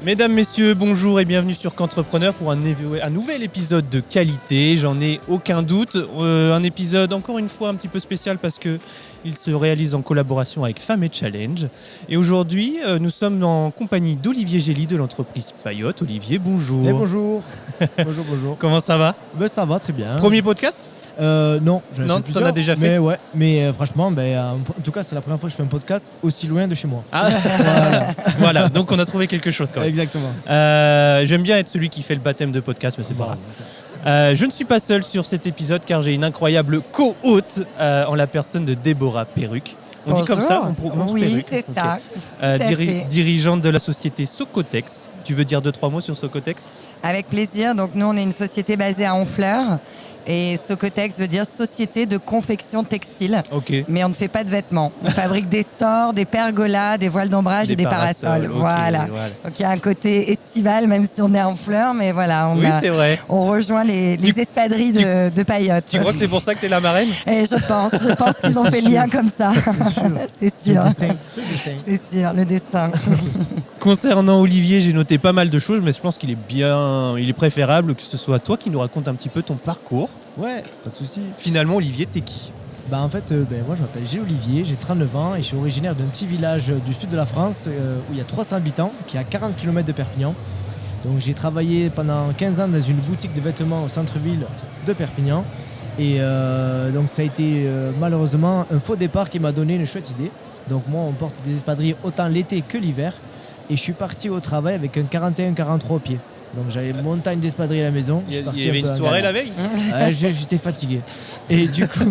Mesdames, messieurs, bonjour et bienvenue sur Qu'Entrepreneur pour un nouvel épisode de qualité, j'en ai aucun doute. Un épisode encore une fois un petit peu spécial parce qu'il se réalise en collaboration avec Femmes et Challenge. Et aujourd'hui, nous sommes en compagnie d'Olivier Gély de l'entreprise Payotte. Olivier, bonjour. Et bonjour. Bonjour. Comment ça va ? Ça va très bien. Premier podcast ? Non, t'en as déjà fait ? Mais franchement, en tout cas, c'est la première fois que je fais un podcast aussi loin de chez moi. Ah, voilà, donc on a trouvé quelque chose quand même. Exactement. J'aime bien être celui qui fait le baptême de podcast, mais c'est pas grave. Je ne suis pas seul sur cet épisode car j'ai une incroyable co-hôte en la personne de Déborah Perruque. On dit comme ça, on prononce oui, Perruque. c'est ça. Dirigeante de la société Socotex. Tu veux dire 2-3 mots sur Socotex ? Avec plaisir. Donc nous, on est une société basée à Honfleur. Et Socotex veut dire Société de confection textile. Okay. Mais on ne fait pas de vêtements. On fabrique des stores, des pergolas, des voiles d'ombrage et des parasols. Okay, voilà. Donc il y a un côté estival, même si on est en fleurs. Mais voilà, c'est vrai. On rejoint les espadrilles de Payotte. Tu crois que c'est pour ça que tu es la marraine ? Et je pense qu'ils ont fait le lien comme ça. C'est sûr. C'est sûr, le destin. Concernant Olivier, j'ai noté pas mal de choses, mais je pense qu'il est préférable que ce soit toi qui nous raconte un petit peu ton parcours. Ouais, pas de souci. Finalement, Olivier, t'es qui ? En fait, moi je m'appelle Gilles Olivier, j'ai 39 ans et je suis originaire d'un petit village du sud de la France où il y a 300 habitants, qui est à 40 km de Perpignan. Donc j'ai travaillé pendant 15 ans dans une boutique de vêtements au centre-ville de Perpignan. Et donc ça a été malheureusement un faux départ qui m'a donné une chouette idée. Donc moi on porte des espadrilles autant l'été que l'hiver. Et je suis parti au travail avec un 41-43 au pied. Donc j'avais une montagne d'espadrilles à la maison. Il y avait une soirée la veille ? J'étais fatigué. Et du coup,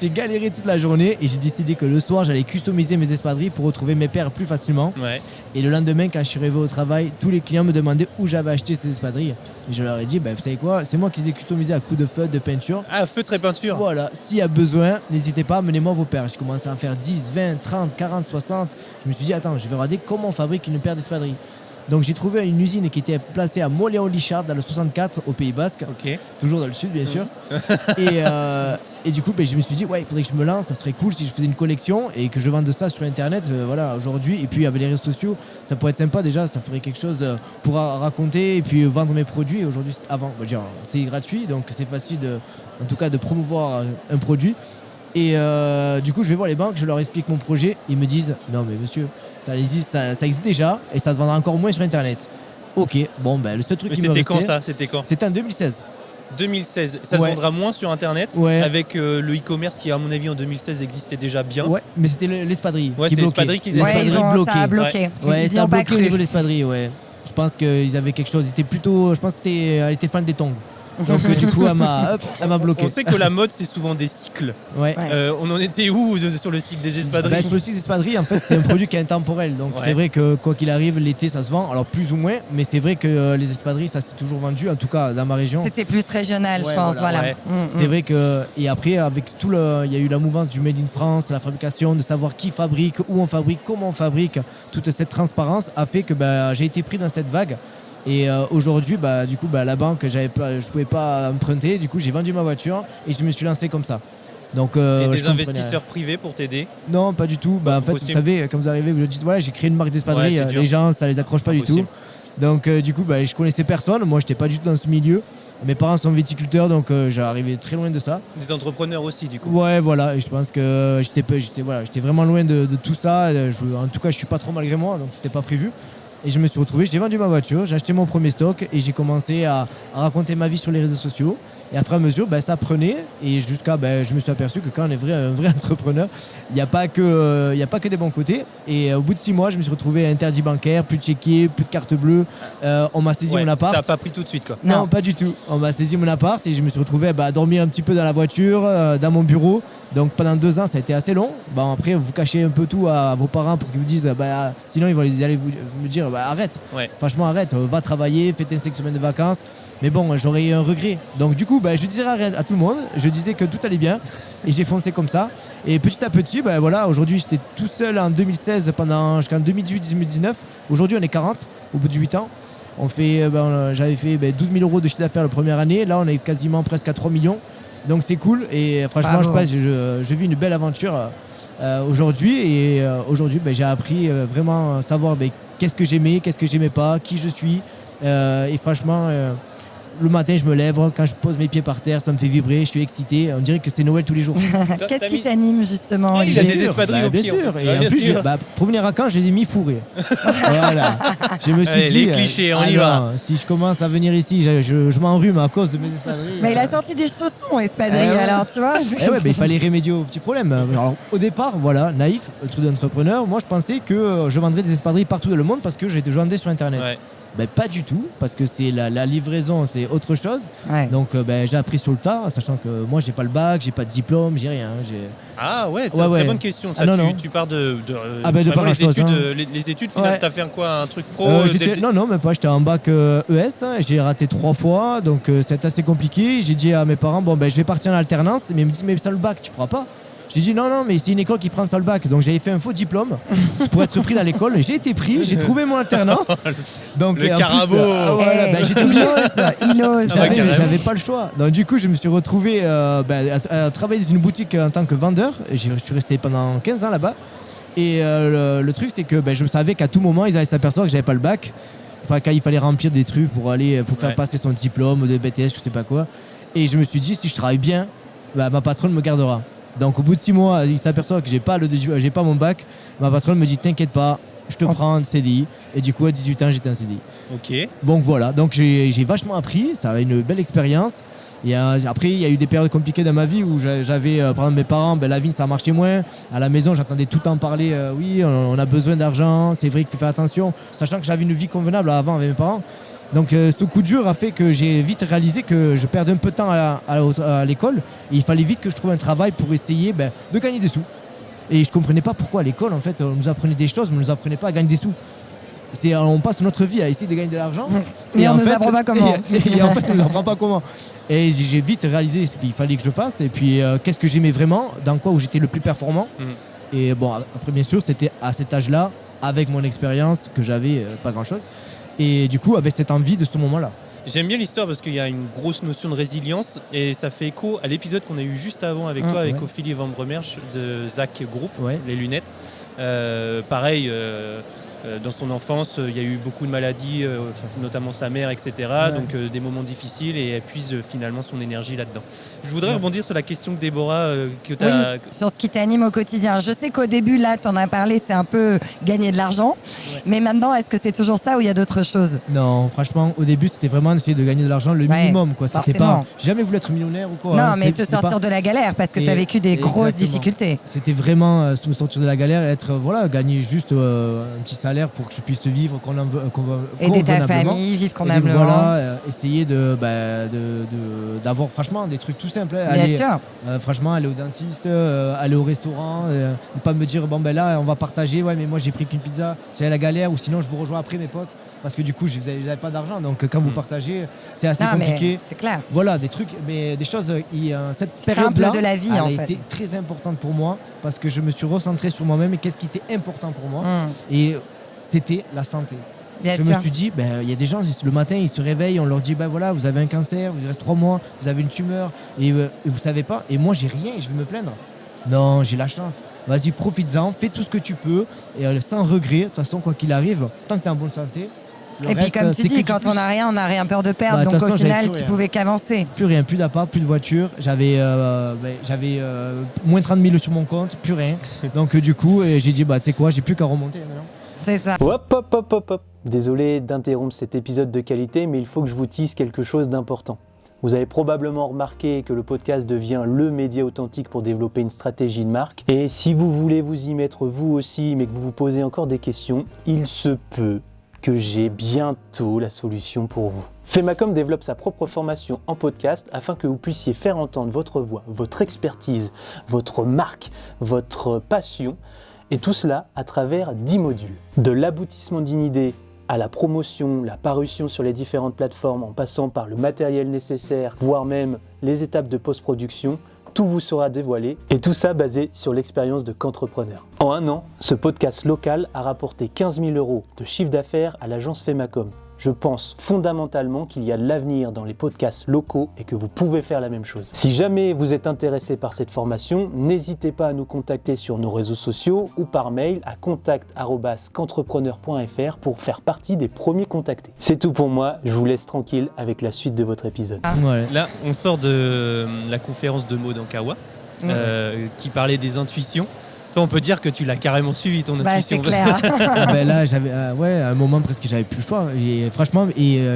j'ai galéré toute la journée et j'ai décidé que le soir, j'allais customiser mes espadrilles pour retrouver mes paires plus facilement. Ouais. Et le lendemain, quand je suis arrivé au travail, tous les clients me demandaient où j'avais acheté ces espadrilles. Et je leur ai dit, vous savez quoi, c'est moi qui les ai customisées à coups de feutre, de peinture. Ah, feutre et peinture. Voilà, s'il y a besoin, n'hésitez pas, amenez-moi vos paires. J'ai commencé à en faire 10, 20, 30, 40, 60. Je me suis dit, attends, je vais regarder comment on fabrique une paire d'espadrilles. Donc j'ai trouvé une usine qui était placée à Moléon-Lichard dans le 64 au Pays Basque, toujours dans le sud bien sûr. Et du coup je me suis dit il faudrait que je me lance, ça serait cool si je faisais une collection et que je vende ça sur internet aujourd'hui. Et puis avec les réseaux sociaux ça pourrait être sympa déjà, ça ferait quelque chose pour raconter et puis vendre mes produits. Et aujourd'hui c'est gratuit donc c'est facile en tout cas de promouvoir un produit. Et du coup je vais voir les banques, je leur explique mon projet, ils me disent non mais monsieur ça existe déjà et ça se vendra encore moins sur internet. Ok, le seul truc qui me restait... C'était quand ? C'était en 2016. 2016, ça se vendra moins sur internet avec le e-commerce qui à mon avis en 2016 existait déjà bien. Ouais, mais c'était l'espadrille qui bloquait. Ça a bloqué. Ça a bloqué au niveau de l'espadrille, Je pense qu'ils avaient quelque chose, elle était fan des tongs. Donc du coup elle m'a bloqué. On sait que la mode c'est souvent des cycles. On en était où sur le cycle des espadrilles ? Sur le cycle des espadrilles en fait c'est un produit qui est intemporel. Donc c'est vrai que quoi qu'il arrive l'été ça se vend, alors plus ou moins, mais c'est vrai que les espadrilles ça s'est toujours vendu, en tout cas dans ma région. C'était plus régional je pense. C'est vrai que et après avec il y a eu la mouvance du Made in France, la fabrication, de savoir qui fabrique, où on fabrique, comment on fabrique, toute cette transparence a fait que j'ai été pris dans cette vague. Et aujourd'hui, la banque, je pouvais pas emprunter. Du coup, j'ai vendu ma voiture et je me suis lancé comme ça. Donc, et des investisseurs privés pour t'aider ? Non, pas du tout. En fait, vous savez, quand vous arrivez, vous dites j'ai créé une marque d'espadrilles. Les gens, ça les accroche pas du tout. Donc, du coup, je connaissais personne. Moi, j'étais pas du tout dans ce milieu. Mes parents sont viticulteurs, donc j'ai arrivé très loin de ça. Des entrepreneurs aussi, du coup. Ouais, voilà. Et je pense que j'étais vraiment loin de tout ça. En tout cas, je suis pas trop malgré moi, donc c'était pas prévu. Et je me suis retrouvé, j'ai vendu ma voiture, j'ai acheté mon premier stock et j'ai commencé à raconter ma vie sur les réseaux sociaux. Et à fur et à mesure, ça prenait. Et jusqu'à, je me suis aperçu que quand on est un vrai entrepreneur, il n'y a pas que des bons côtés. Et au bout de 6 mois, je me suis retrouvé interdit bancaire, plus de chéquier, plus de carte bleue. On m'a saisi mon appart. Ça n'a pas pris tout de suite, quoi. Non, pas du tout. On m'a saisi mon appart et je me suis retrouvé à dormir un petit peu dans la voiture, dans mon bureau. Donc pendant 2 ans, ça a été assez long. Après, vous cachez un peu tout à vos parents pour qu'ils vous disent, sinon ils vont aller me dire, arrête. Franchement, arrête. Va travailler, fais tes 5 semaines de vacances. Mais bon, j'aurais eu un regret. Donc du coup, je disais rien à tout le monde. Je disais que tout allait bien et j'ai foncé comme ça. Et petit à petit, aujourd'hui, j'étais tout seul en 2016 jusqu'en 2018-2019. Aujourd'hui, on est 40 au bout de 8 ans. J'avais fait 12 000 € de chiffre d'affaires la première année. Là, on est quasiment presque à 3 millions. Donc c'est cool. Et franchement, je vis une belle aventure aujourd'hui. Et aujourd'hui, j'ai appris vraiment à savoir qu'est-ce que j'aimais pas, qui je suis. Et franchement, le matin, je me lève, quand je pose mes pieds par terre, ça me fait vibrer, je suis excité. On dirait que c'est Noël tous les jours. Qu'est-ce qui t'anime justement? Il a Olivier des espadrilles au bien pied. sûr. Et bien en plus, sûr. pour venir à Caen, je les ai mis fourrés. Voilà. Je me suis Allez, dit, les clichés, on y va. non, si je commence à venir ici, je m'enrhume à cause de mes espadrilles. Mais il a sorti des chaussons espadrilles, ouais. alors tu vois. Eh ouais, il fallait remédier au petit problème. Alors, au départ, voilà, naïf, le truc d'entrepreneur, moi je pensais que je vendrais des espadrilles partout dans le monde parce que je vendais sur internet. Ouais. Pas du tout, parce que c'est la livraison, c'est autre chose. Ouais. Donc j'ai appris sur le tas, sachant que moi j'ai pas le bac, j'ai pas de diplôme, j'ai rien. Ah ouais, Ouais, ouais. très bonne question. Ça, Ah, non. tu pars de Ah, de vraiment par la les chose, études, hein. les études finalement, Ouais. t'as fait quoi, un truc pro Non, même pas, j'étais en bac ES, hein, j'ai raté 3 fois, donc c'est assez compliqué. J'ai dit à mes parents, je vais partir en alternance, mais ils me disent, mais sans le bac, tu pourras pas. J'ai dit non, mais c'est une école qui prend ça le bac. Donc j'avais fait un faux diplôme pour être pris dans l'école. J'ai été pris, j'ai trouvé mon alternance. Donc, Le en Carabo. j'étais obligé. Il ose. Ah ouais, Mais carrément. j'avais pas le choix. Donc du coup, je me suis retrouvé à travailler dans une boutique en tant que vendeur. Et je suis resté pendant 15 ans là-bas. Et le truc, c'est que je savais qu'à tout moment, ils allaient s'apercevoir que j'avais pas le bac. Enfin, quand il fallait remplir des trucs pour faire Ouais. passer son diplôme de BTS, je sais pas quoi. Et je me suis dit, si je travaille bien, ma patronne me gardera. Donc au bout de 6 mois, il s'aperçoit que j'ai pas mon bac. Ma patronne me dit, t'inquiète pas, je te prends en CDI. Et du coup, à 18 ans, j'étais en CDI. Ok. Donc voilà, donc j'ai vachement appris, ça a une belle expérience. Et après, il y a eu des périodes compliquées dans ma vie où j'avais, par exemple, mes parents, la vie, ça marchait moins. À la maison, j'entendais tout le temps parler, oui, on a besoin d'argent, c'est vrai qu'il faut faire attention. Sachant que j'avais une vie convenable avant avec mes parents. Donc ce coup dur a fait que j'ai vite réalisé que je perdais un peu de temps à l'école. Et il fallait vite que je trouve un travail pour essayer de gagner des sous. Et je comprenais pas pourquoi à l'école, en fait, on nous apprenait des choses, mais on nous apprenait pas à gagner des sous. On passe notre vie à essayer de gagner de l'argent. Mais on en nous fait, apprend pas comment. Et en fait, on nous apprend pas comment. Et j'ai vite réalisé ce qu'il fallait que je fasse. Et puis, qu'est-ce que j'aimais vraiment, dans quoi où j'étais le plus performant. Et bon, après, bien sûr, c'était à cet âge-là, avec mon expérience, que j'avais pas grand-chose. Et du coup, avec cette envie de ce moment-là. J'aime bien l'histoire parce qu'il y a une grosse notion de résilience et ça fait écho à l'épisode qu'on a eu juste avant avec toi, avec ouais. Ophélie Van Bremerch de Zach Group, Ouais. les lunettes. Pareil, dans son enfance, il y a eu beaucoup de maladies, notamment sa mère, etc. Ouais. Donc des moments difficiles et elle puise finalement son énergie là-dedans. Je voudrais rebondir sur la question que Déborah, que tu as... Oui, sur ce qui t'anime au quotidien. Je sais qu'au début, là, tu en as parlé, c'est un peu gagner de l'argent. Ouais. Mais maintenant, est-ce que c'est toujours ça ou il y a d'autres choses? Non, franchement, au début, c'était vraiment d'essayer de gagner de l'argent, le Ouais, minimum, quoi. C'était forcément. pas. J'ai jamais voulu être millionnaire ou quoi. Non, hein. mais te C'était sortir pas- de la galère parce que Et- tu as vécu des grosses exactement. difficultés. C'était vraiment me sortir de la galère, gagner juste un petit salaire pour que je puisse vivre Aider ta convenablement. famille, vivre Et convenablement. voilà, essayer d'avoir franchement des trucs tout simples. hein. Bien Aller, sûr. franchement, aller au dentiste, aller au restaurant, ne pas me dire là on va partager, ouais mais moi j'ai pris qu'une pizza, c'est la galère, ou sinon je vous rejoins après mes potes, parce que du coup j'avais pas d'argent, donc quand vous partagez, c'est assez Non, compliqué. mais c'est clair. Voilà, des trucs, mais des choses. Cette Simple période-là, de la vie, elle en a fait. été très importante pour moi parce que je me suis recentré sur moi-même et qu'est-ce qui était important pour moi. Et c'était la santé. Bien je sûr. me suis dit, il y a des gens, le matin, ils se réveillent, on leur dit, voilà, vous avez un cancer, vous reste 3 mois, vous avez une tumeur, et vous savez pas. Et moi, j'ai rien et je vais me plaindre. Non, j'ai la chance. Vas-y, profites-en, fais tout ce que tu peux, et sans regret. De toute façon, quoi qu'il arrive, tant que tu es en bonne santé. le Et puis reste, comme tu c'est dis, que quand du on plus. n'a rien, on n'a rien peur de perdre. Bah, de Donc toute au façon, j'avais final, plus tu rien. pouvais qu'avancer. Plus rien, plus d'appart, plus de voiture. J'avais moins 30 000 sur mon compte, plus rien. Donc du coup, j'ai dit, tu sais quoi, j'ai plus qu'à remonter maintenant. C'est ça. Hop. Désolé d'interrompre cet épisode de qualité, mais il faut que je vous tease quelque chose d'important. Vous avez probablement remarqué que le podcast devient le média authentique pour développer une stratégie de marque. Et si vous voulez vous y mettre vous aussi, mais que vous vous posez encore des questions, il se peut que j'ai bientôt la solution pour vous. Femacom développe sa propre formation en podcast afin que vous puissiez faire entendre votre voix, votre expertise, votre marque, votre passion, et tout cela à travers 10 modules. De l'aboutissement d'une idée à la promotion, la parution sur les différentes plateformes en passant par le matériel nécessaire, voire même les étapes de post-production, tout vous sera dévoilé et tout ça basé sur l'expérience de qu'entrepreneur. En un an, ce podcast local a rapporté 15 000 € de chiffre d'affaires à l'agence Femacom. Je pense fondamentalement qu'il y a de l'avenir dans les podcasts locaux et que vous pouvez faire la même chose. Si jamais vous êtes intéressé par cette formation, n'hésitez pas à nous contacter sur nos réseaux sociaux ou par mail à contact@qu'entrepreneur.fr pour faire partie des premiers contactés. C'est tout pour moi, je vous laisse tranquille avec la suite de votre épisode. Ouais. Là, on sort de la conférence de Maud Ankawa, qui parlait des intuitions. Toi, on peut dire que tu l'as carrément suivi, ton intuition. C'est clair. Là, j'avais, à un moment presque, j'avais plus le choix. Et franchement,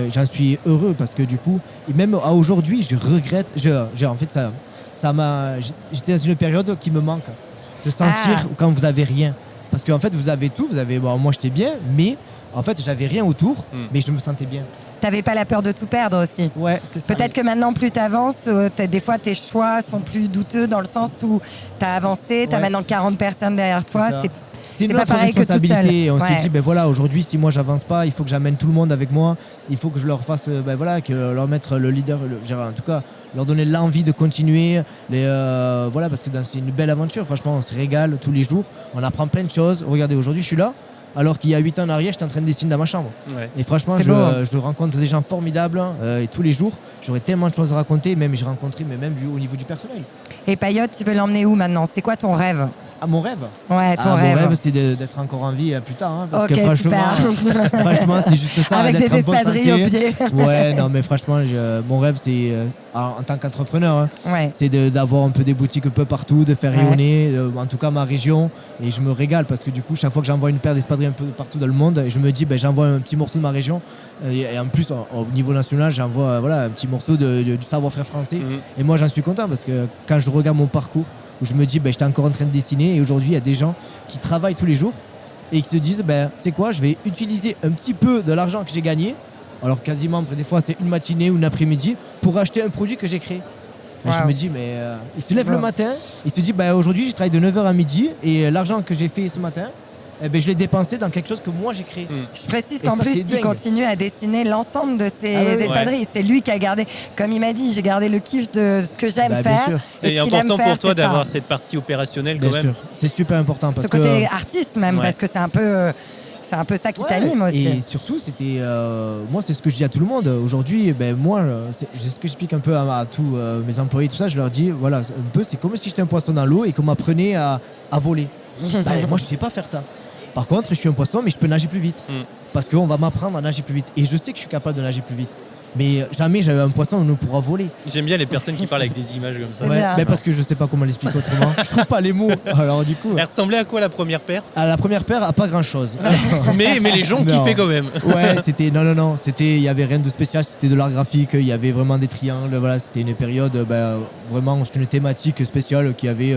j'en suis heureux parce que du coup, et même à aujourd'hui, je regrette. En fait, ça m'a. J'étais dans une période qui me manque. Se sentir quand vous avez rien. Parce qu'en fait, vous avez tout. Moi, j'étais bien, mais en fait, j'avais rien autour, mais je me sentais bien. T'avais pas la peur de tout perdre aussi. Ouais, c'est ça. Peut-être que maintenant, plus t'avances, des fois tes choix sont plus douteux dans le sens où t'as avancé, t'as maintenant 40 personnes derrière toi. C'est une pas autre pareil que tout responsabilité. seul. On s'est dit, aujourd'hui, si moi j'avance pas, il faut que j'amène tout le monde avec moi. Il faut que je leur fasse, que leur mettre le leader, en tout cas, leur donner l'envie de continuer. Parce que c'est une belle aventure. Franchement, on se régale tous les jours. On apprend plein de choses. Regardez, aujourd'hui, je suis là. Alors qu'il y a 8 ans en arrière, j'étais en train de dessiner dans ma chambre. Ouais. Et franchement, je rencontre des gens formidables et tous les jours, j'aurais tellement de choses à raconter, même au niveau du personnel. Et Payotte, tu veux l'emmener où maintenant ? C'est quoi ton rêve ? Mon rêve ? Ouais, ton rêve. Mon rêve, c'est d'être encore en vie plus tard. Parce que super. franchement, c'est juste ça. Avec des espadrilles au pied. Ouais, non, mais franchement, mon rêve, c'est, en tant qu'entrepreneur, c'est d'avoir un peu des boutiques un peu partout, de faire rayonner, en tout cas ma région. Et je me régale parce que du coup, chaque fois que j'envoie une paire d'espadrilles un peu partout dans le monde, je me dis, j'envoie un petit morceau de ma région. Et en plus, au niveau national, j'envoie un petit morceau du savoir-faire français. Et moi, j'en suis content parce que quand je regarde mon parcours, où je me dis, j'étais encore en train de dessiner et aujourd'hui, il y a des gens qui travaillent tous les jours et qui se disent, tu sais quoi, je vais utiliser un petit peu de l'argent que j'ai gagné, alors quasiment, des fois, c'est une matinée ou une après-midi, pour acheter un produit que j'ai créé. Et je me dis, il se lève le matin, il se dit, aujourd'hui, je travaille de 9h à midi et l'argent que j'ai fait ce matin, je l'ai dépensé dans quelque chose que moi j'ai créé. Je précise qu'en plus, il continue à dessiner l'ensemble de ses espadrilles. Ouais. C'est lui qui a gardé, comme il m'a dit, j'ai gardé le kiff de ce que j'aime faire. C'est important pour toi d'avoir cette partie opérationnelle quand même. C'est super important. Parce ce côté artiste même, parce que c'est un peu ça qui t'anime aussi. Et surtout, c'était moi, c'est ce que je dis à tout le monde. Aujourd'hui, moi, c'est ce que j'explique un peu à tous mes employés, tout ça. Je leur dis, voilà, un peu, c'est comme si j'étais un poisson dans l'eau et qu'on m'apprenait à voler. Moi, je sais pas faire ça. Par contre, je suis un poisson, mais je peux nager plus vite. Parce qu'on va m'apprendre à nager plus vite. Et je sais que je suis capable de nager plus vite. Mais jamais j'avais un poisson où on pourra voler. J'aime bien les personnes qui parlent avec des images comme ça. Mais parce que je sais pas comment l'expliquer autrement. Je trouve pas les mots. Alors du coup. Elle ressemblait à quoi la première paire ? La première paire, à pas grand chose. mais les gens kiffaient quand même. Ouais, c'était. Non. Il y avait rien de spécial. C'était de l'art graphique. Il y avait vraiment des triangles. Voilà, c'était une période, vraiment, c'était une thématique spéciale qui avait.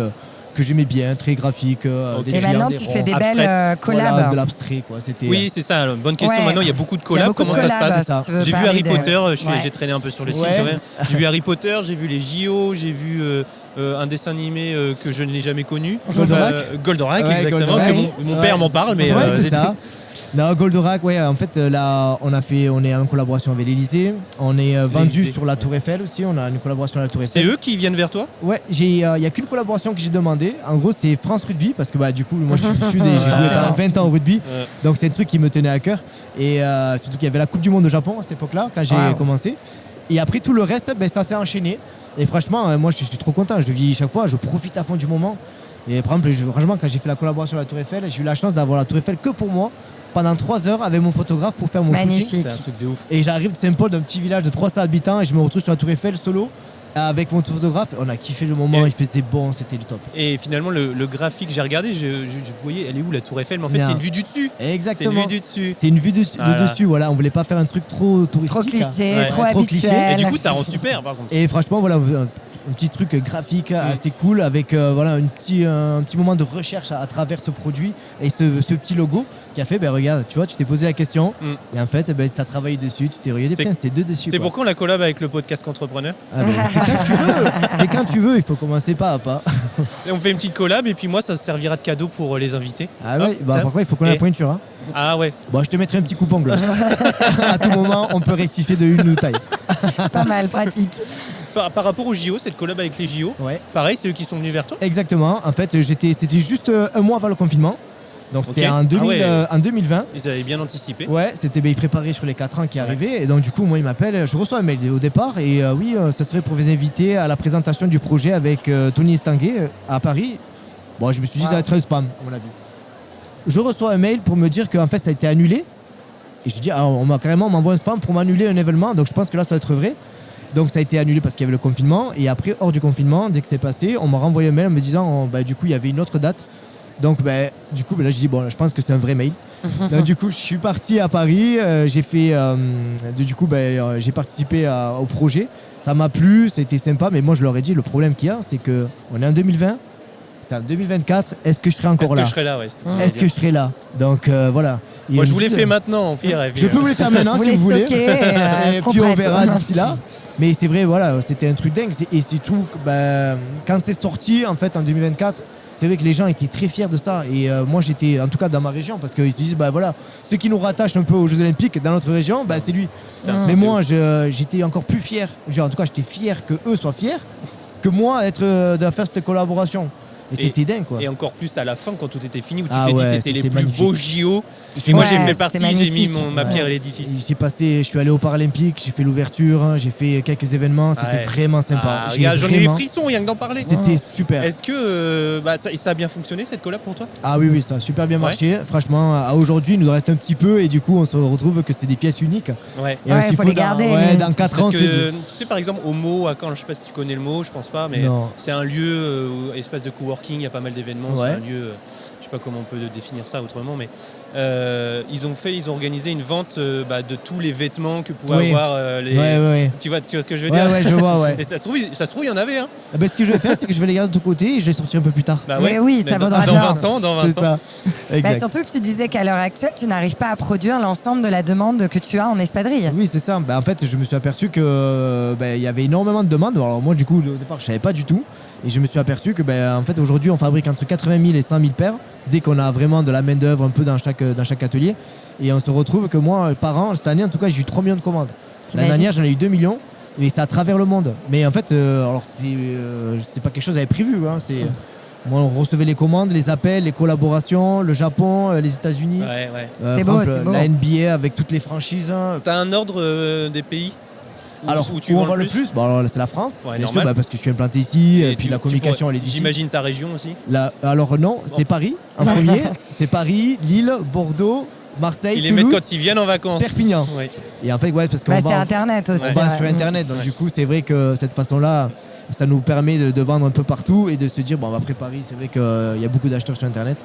Que j'aimais bien, très graphique. Et maintenant, tu fais des belles collabs. De l'abstrait, quoi. Oui, c'est ça. Bonne question. Maintenant, il y a beaucoup de collabs. Comment ça se passe ? J'ai vu Harry Potter. J'ai traîné un peu sur le site quand même. J'ai vu Harry Potter, j'ai vu les JO, j'ai vu un dessin animé que je n'ai jamais connu. Goldorak, exactement. Goldorak. Que mon père m'en parle, mais c'est ça. Non, Goldorak, en fait, là, on est en collaboration avec l'Elysée. On est vendu sur la Tour Eiffel aussi. On a une collaboration à la Tour Eiffel. C'est eux qui viennent vers toi ? Ouais, il n'y a qu'une collaboration que j'ai demandé. En gros, c'est France Rugby, parce que du coup, moi, je suis du Sud et j'ai joué pendant 20 ans au rugby. Donc, c'est un truc qui me tenait à cœur. Et surtout qu'il y avait la Coupe du Monde au Japon à cette époque-là, quand j'ai commencé. Et après, tout le reste, ça s'est enchaîné. Et franchement, moi, je suis trop content. Je vis chaque fois, je profite à fond du moment. Et par exemple, franchement, quand j'ai fait la collaboration à la Tour Eiffel, j'ai eu la chance d'avoir la Tour Eiffel que pour moi. Pendant 3 heures avec mon photographe pour faire mon shooting. C'est un truc de ouf. Et j'arrive de Saint-Paul, d'un petit village de 300 habitants, et je me retrouve sur la Tour Eiffel solo avec mon photographe. On a kiffé le moment, il faisait bon, c'était le top. Et finalement, le graphique, j'ai regardé, je voyais, elle est où la Tour Eiffel ? Mais en fait, c'est une vue du dessus. Exactement. C'est une vue du dessus. C'est une vue de dessus, voilà. On voulait pas faire un truc trop touristique. Trop cliché, trop habituel. Et du coup, ça rend super, par contre. Et franchement, voilà. Un petit truc graphique assez cool avec un petit moment de recherche à travers ce produit et ce petit logo qui a fait, regarde, tu vois, tu t'es posé la question et en fait, tu as travaillé dessus, tu t'es regardé, c'est deux dessus. C'est pourquoi on la collab avec le podcast Qu'entrepreneur ? C'est quand tu veux, il faut commencer pas à pas. Et on fait une petite collab et puis moi, ça servira de cadeau pour les invités. Ah ouais, par contre, il faut qu'on ait la pointure. Hein. Ah ouais. Bon, je te mettrai un petit coupe-ongle. À tout moment, on peut rectifier de une taille. Pas mal, pratique. Par rapport aux JO, cette collab avec les JO, pareil, c'est eux qui sont venus vers toi ? Exactement. En fait, c'était juste un mois avant le confinement. Donc c'était Ok. en 2020. Ils avaient bien anticipé. Ouais, ils préparaient sur les 4 ans qui arrivaient. Et donc du coup, moi, il m'appelle, je reçois un mail au départ. Et oui, ça serait pour vous inviter à la présentation du projet avec Tony Estanguet à Paris. Bon, je me suis dit, ça va être un spam, à mon avis. Je reçois un mail pour me dire qu'en fait, ça a été annulé. Et je dis, on m'envoie un spam pour m'annuler un événement. Donc je pense que là, ça va être vrai. Donc ça a été annulé parce qu'il y avait le confinement. Et après, hors du confinement, dès que c'est passé, on m'a renvoyé un mail en me disant, du coup, il y avait une autre date. Donc là, je dis, bon, je pense que c'est un vrai mail. Donc du coup, je suis parti à Paris. J'ai fait, j'ai participé au projet. Ça m'a plu, c'était sympa. Mais moi, je leur ai dit, le problème qu'il y a, c'est qu'on est en 2020. C'est en 2024. Est-ce que je serai encore là? Est-ce que je serai là, ouais. Est-ce que je serai là? Donc voilà. Moi, je vous l'ai fait maintenant, au pire. Je peux vous les faire maintenant si vous voulez. Et puis on verra d'ici là. Mais c'est vrai, voilà, c'était un truc dingue. Et surtout, quand c'est sorti en fait en 2024, c'est vrai que les gens étaient très fiers de ça. Et moi, j'étais, en tout cas dans ma région, parce qu'ils se disent, voilà, ce qui nous rattache un peu aux Jeux Olympiques dans notre région, c'est lui. Mais moi, j'étais encore plus fier. En tout cas, j'étais fier que eux soient fiers, que moi, de faire cette collaboration. Et c'était dingue, quoi. Et encore plus à la fin, quand tout était fini, où tu Ah t'es dit ouais, c'était les c'était plus magnifique. beaux JO. Et moi, j'ai fait partie, j'ai mis ma pierre à l'édifice. Je suis allé au Paralympique, j'ai fait l'ouverture, j'ai fait quelques événements, c'était vraiment sympa. Regarde, j'en ai les frissons, rien que d'en parler. C'était super. Est-ce que ça a bien fonctionné cette collab pour toi? Ah oui, ça a super bien marché. Franchement, à aujourd'hui, il nous reste un petit peu et du coup, on se retrouve que c'est des pièces uniques. Ouais, il faut les garder. Dans 4 ans, tu sais, par exemple, au Mot, à Caen, je sais pas si tu connais le Mot, je pense pas, mais c'est un lieu, espace de coworking, il y a pas mal d'événements, c'est un lieu. Je sais pas comment on peut définir ça autrement, mais ils ont organisé une vente de tous les vêtements que pouvaient avoir les. Tu vois ce que je veux dire? Ouais, je vois. Et ça se trouve, il y en avait. Hein. Ce que je vais faire, c'est que je vais les garder de ton côté et je vais sortir un peu plus tard. Oui, ça vaudra dans 20 ans. C'est ça. Surtout que tu disais qu'à l'heure actuelle, tu n'arrives pas à produire l'ensemble de la demande que tu as en espadrille. Oui, c'est ça. En fait, je me suis aperçu que il y avait énormément de demandes. Alors moi, du coup, au départ, je savais pas du tout. Et je me suis aperçu que en fait, aujourd'hui, on fabrique entre 80 000 et 100 000 paires dès qu'on a vraiment de la main-d'œuvre un peu dans chaque atelier. Et on se retrouve que moi, par an, cette année, en tout cas, j'ai eu 3 millions de commandes. L'année dernière, j'en ai eu 2 millions. Et c'est à travers le monde. Mais en fait, alors c'est pas quelque chose que j'avais prévu. Hein. Moi, on recevait les commandes, les appels, les collaborations, le Japon, les États-Unis. C'est beau. La NBA avec toutes les franchises. T'as un ordre des pays où tu vends le plus c'est la France, bien sûr, parce que je suis implanté ici, et puis la communication elle est d'ici. J'imagine ta région aussi. Alors non, c'est Paris en premier. C'est Paris, Lille, Bordeaux, Marseille, ils les Toulouse, mettent quand ils viennent en vacances. Perpignan. Ouais. Et en fait, parce qu'on c'est Internet aussi. On va sur Internet, donc du coup, c'est vrai que cette façon-là, ça nous permet de vendre un peu partout et de se dire, après Paris, c'est vrai qu'il y a beaucoup d'acheteurs sur Internet.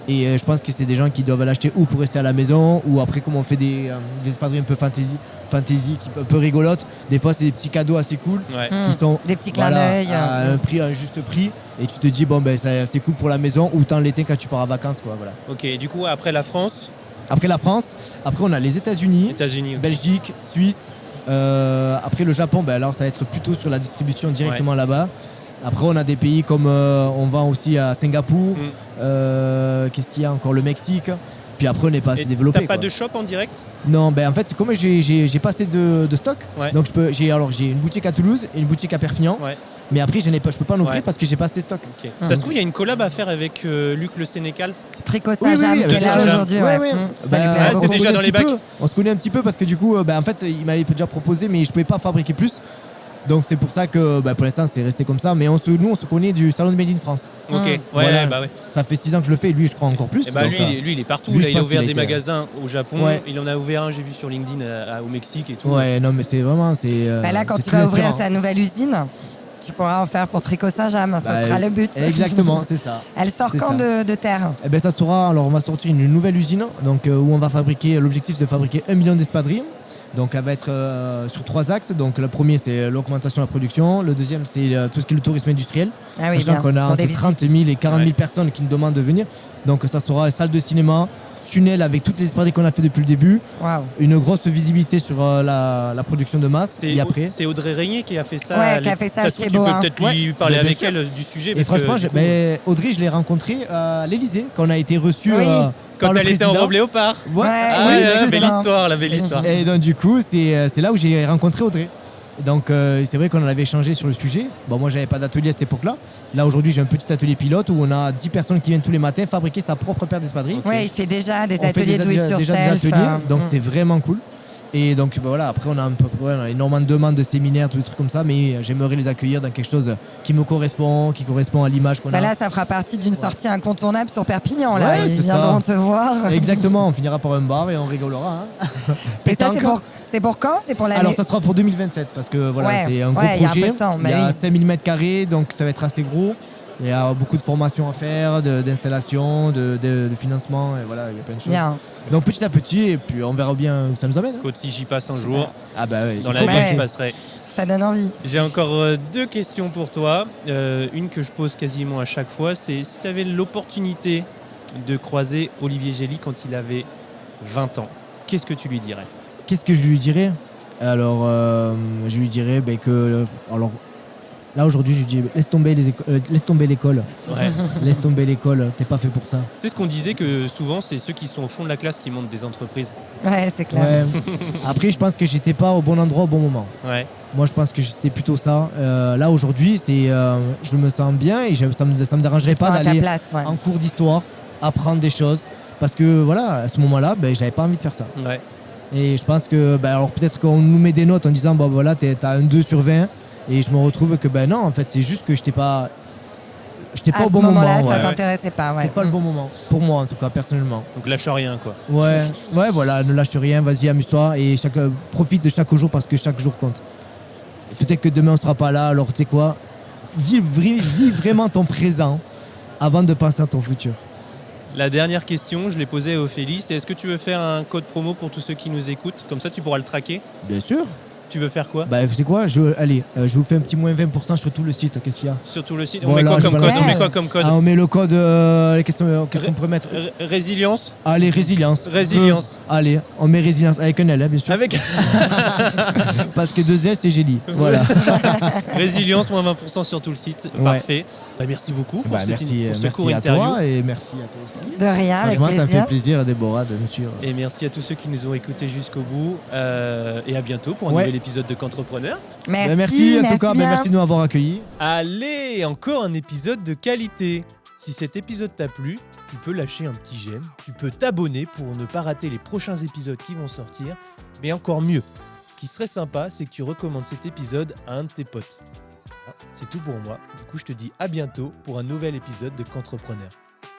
Et je pense que c'est des gens qui doivent l'acheter ou pour rester à la maison, ou après, comme on fait des espadrilles un peu fantasy un peu rigolotes, des fois c'est des petits cadeaux assez cool qui sont des petits clins d'œil à un juste prix, et tu te dis c'est cool pour la maison ou tant l'été quand tu pars en vacances, quoi. Voilà. Ok, du coup après la France, après on a les États-Unis, Belgique, Suisse, après le Japon, alors ça va être plutôt sur la distribution directement là-bas. Après, on a des pays comme on vend aussi à Singapour. Qu'est-ce qu'il y a encore? Le Mexique. Puis après, on n'est pas assez développé. T'as pas de shop en direct? Non, en fait, comme j'ai pas assez de stock, donc j'ai une boutique à Toulouse et une boutique à Perpignan. Mais après, je peux pas en ouvrir parce que j'ai pas assez de stock. Okay. Ça se trouve, il y a une collab à faire avec Luc Le Sénécal. Tricot Sajam, qui est là aujourd'hui. C'est déjà dans les bacs. On se connaît un petit peu parce que du coup, en fait, il m'avait déjà proposé, mais je pouvais pas fabriquer plus. Donc c'est pour ça que pour l'instant c'est resté comme ça, mais nous on se connaît du salon de Made in France. Ok, Ça fait 6 ans que je le fais, lui je crois encore plus. Lui il est partout, il a ouvert des magasins au Japon, il en a ouvert un, j'ai vu sur LinkedIn au Mexique et tout. Ouais, non mais c'est vraiment... là quand tu vas ouvrir ta nouvelle usine, tu pourras en faire pour Tricot Saint-James, ça sera le but. Exactement, c'est ça. Elle sort quand de terre? Ça sera, alors on va sortir une nouvelle usine, donc où on va fabriquer, l'objectif c'est de fabriquer 1 million d'espadrilles. Donc elle va être sur 3 axes. Donc le premier c'est l'augmentation de la production. Le deuxième c'est tout ce qui est le tourisme industriel. Sachant qu'on a entre 30 000 et 40 000 personnes qui nous demandent de venir. Donc ça sera une salle de cinéma, tunnel avec toutes les espadrilles qu'on a fait depuis le début. Une grosse visibilité sur la production de masse. C'est Audrey Régnier qui a fait ça. Ouais, qui a fait ça chez Tu peux Boa. peut-être lui parler avec elle du sujet. Et franchement, Audrey je l'ai rencontrée à l'Elysée quand on a été reçu. Quand elle était en robe léopard. Belle histoire. Et donc du coup, c'est là où j'ai rencontré Audrey. Donc c'est vrai qu'on en avait échangé sur le sujet. Bon, moi j'avais pas d'atelier à cette époque-là. Là aujourd'hui j'ai un petit atelier pilote où on a 10 personnes qui viennent tous les matins fabriquer sa propre paire d'espadrilles. Ouais, il fait déjà des On fait ateliers do it yourself. déjà des ateliers, donc c'est vraiment cool. Et donc voilà, après on a énormément de demandes de séminaires, tous des trucs comme ça, mais j'aimerais les accueillir dans quelque chose qui me correspond, qui correspond à l'image qu'on a. Là, ça fera partie d'une sortie incontournable sur Perpignan. Là, Ouais, ils c'est viendront ça. te voir. Exactement, on finira par un bar et on rigolera. Hein. Et ça, c'est pour quand? C'est pour l'année? Alors ça sera pour 2027 parce que voilà, Ouais, c'est un gros ouais, il y a un projet. peu de temps, Il y a oui. 5000 m², donc ça va être assez gros. Il y a beaucoup de formations à faire, d'installation, de financement, et voilà, il y a plein de choses. Bien. Donc petit à petit, et puis on verra bien où ça nous amène. Hein. Côte, si j'y passe un jour, Ah bah ouais, dans il la faut vie, passer. je passer. passerai. Ça donne envie. J'ai encore 2 questions pour toi. Une que je pose quasiment à chaque fois, c'est si tu avais l'opportunité de croiser Olivier Gély quand il avait 20 ans, qu'est-ce que tu lui dirais? Qu'est-ce que je lui dirais? Alors, je lui dirais que... Alors, là aujourd'hui, je lui dis laisse tomber l'école. Ouais. Laisse tomber l'école, t'es pas fait pour ça. C'est ce qu'on disait que souvent, c'est ceux qui sont au fond de la classe qui montent des entreprises. Ouais, c'est clair. Ouais. Après, je pense que j'étais pas au bon endroit au bon moment. Ouais. Moi, je pense que c'était plutôt ça. Là, aujourd'hui, je me sens bien et ça me dérangerait pas Prends ta d'aller place, ouais. en cours d'histoire, apprendre des choses. Parce que voilà, à ce moment-là, j'avais pas envie de faire ça. Ouais. Et je pense que, alors peut-être qu'on nous met des notes en disant, bon voilà, t'as un 2 sur 20. Et je me retrouve que, non, en fait, c'est juste que j'étais pas À au ce bon moment. moment-là, ça Ouais. t'intéressait pas. C'était Ouais. pas le bon moment. Pour moi, en tout cas, personnellement. Donc lâche rien, quoi. Ouais, voilà, ne lâche rien, vas-y, amuse-toi et profite de chaque jour parce que chaque jour compte. Et peut-être que demain on sera pas là, alors tu sais quoi, vis vraiment ton présent avant de penser à ton futur. La dernière question, je l'ai posée à Ophélie, c'est est-ce que tu veux faire un code promo pour tous ceux qui nous écoutent? Comme ça, tu pourras le traquer. Bien sûr. Tu veux faire quoi? Vous savez quoi, je vous fais un petit moins 20% sur tout le site, qu'est-ce qu'il y a? Sur tout le site. Voilà, on met quoi comme je code? balance. On met quoi comme code? On met le code, qu'est-ce qu'on pourrait mettre? Résilience? Allez, résilience. Résilience. Allez, on met résilience avec un L, hein, bien sûr. Avec Parce que 2 S, c'est Gély. Voilà. Résilience, moins 20% sur tout le site. Ouais. Parfait. Merci beaucoup pour, Merci, pour ce court merci à interview. toi et merci à toi aussi. De rien, avec Franchement, ça me fait plaisir. plaisir, Déborah, de me suivre. Et merci à tous ceux qui nous ont écoutés jusqu'au bout. Et à bientôt pour un Ouais. nouvel épisode de Qu'entrepreneur. Merci, en tout cas, bien. merci de nous avoir accueillis. Allez, encore un épisode de qualité. Si cet épisode t'a plu, tu peux lâcher un petit j'aime, tu peux t'abonner pour ne pas rater les prochains épisodes qui vont sortir. Mais encore mieux, ce qui serait sympa, c'est que tu recommandes cet épisode à un de tes potes. Voilà, c'est tout pour moi. Du coup, je te dis à bientôt pour un nouvel épisode de Qu'entrepreneur.